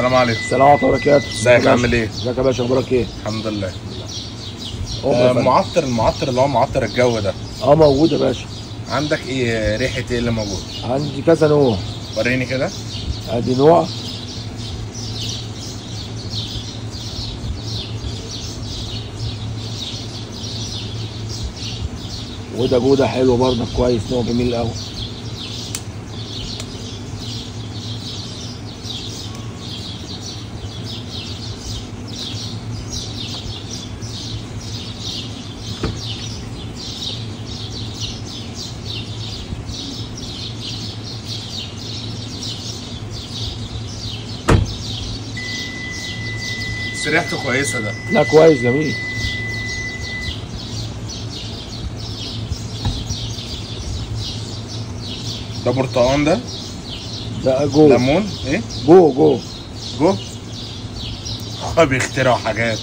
السلام عليكم. السلام عليكم ورحمه الله وبركاته. ازيك عامل ايه؟ ازيك يا باشا، اخبارك ايه؟ الحمد لله. المعطر المعطر اللي هو معطر الجو ده موجود يا باشا. عندك ايه؟ ريحه ايه اللي موجود؟ عندي كذا نوع. وريني كده. ادي نوع، وده جوده حلو برضه كويس، نوع جميل قوي. بس ريحته كويسه ده. لا كويس جميل. ده برتقان ده؟ ده جو. ليمون ايه؟ جو. هو بيخترعوا حاجات.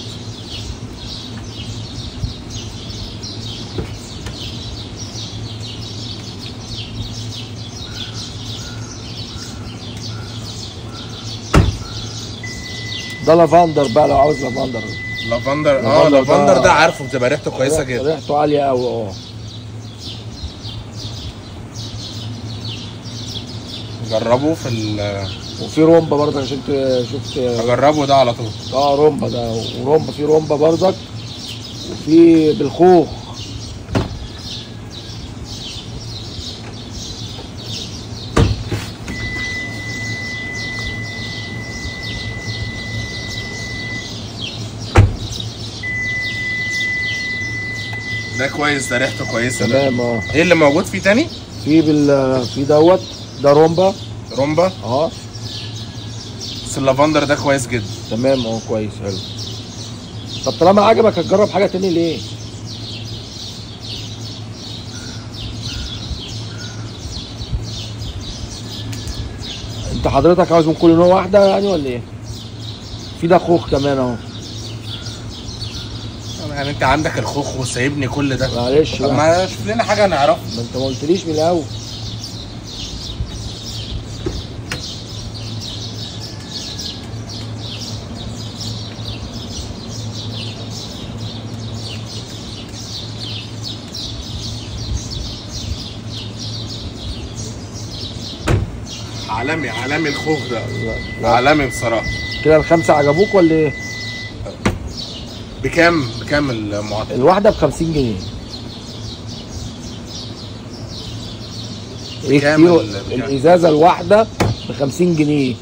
ده لافندر بقى، لو عاوز لافندر. لافندر ده عارفه، بتبقى ريحته كويسه جدا. ريحته عاليه قوي. جربه في وفي رومبا برضك عشان شفت. اجربه ده على طول. رومبا ده، ورومبا في رومبا برضك، وفي بالخوخ. ده كويس، ده ريحته كويسه. تمام. ايه اللي موجود فيه تاني؟ في دوت، ده رومبا. بس اللافندر ده كويس جدا. تمام. كويس حلو. طب طالما عجبك هتجرب حاجه تاني ليه؟ انت حضرتك عاوز من كل نوع واحده يعني ولا ايه؟ في ده خوخ كمان اهو. يعني انت عندك الخوخ وسايبني كل ده؟ معلش طب ما شوف لنا حاجه نعرفها. ما انت ما قلتليش من الاول. عالمي الخوخ ده. لا. عالمي بصراحه. كده الخمسه عجبوك ولا ايه؟ بكام المعطر؟ الواحده ب50 جنيه. ايه كتير؟ الازازه الواحده ب50 جنيه.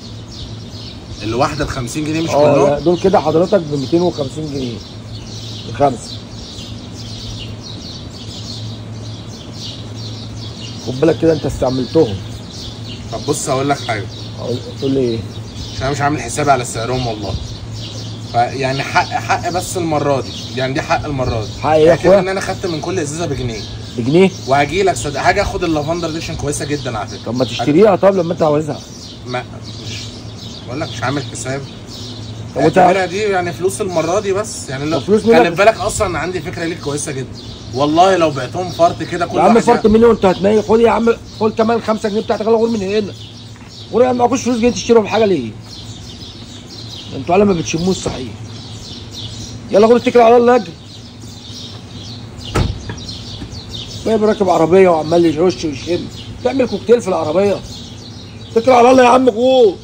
الواحده ب50 جنيه مش كلهم؟ دول كده حضرتك ب250 جنيه الخمسه. خد بالك كده انت استعملتهم. طب بص هقول لك حاجه. تقول لي ايه؟ عشان انا مش عامل حسابي على سعرهم والله. فيعني حق بس المره دي، يعني دي حق المره دي. حق ايه يا اخويا؟ ان انا خدت من كل ازازه بجنيه. وهاجي لك صدق هاجي اخد اللافندر دي عشان كويسه جدا على فكره. طب ما تشتريها طب لما انت عاوزها. ما مش بقول لك مش عامل حساب. طب وانت دي يعني فلوس المره دي بس، يعني لو خلي بالك اصلا عندي فكره ليك كويسه جدا والله. لو بعتهم فرط كده كل يا عم فرط مني وانت هتنيل. خد يا عم، خد كمان 5 جنيه بتاعتك. غير من هنا. ولا معكوش فلوس جايين تشتروا بحاجه ليه؟ انتوا على ما بتشموش صحيح. يلا خد اتكل على الله اجري. طيب راكب عربيه وعمال يرش ويشم، تعمل كوكتيل في العربيه. اتكل على الله يا عم. خد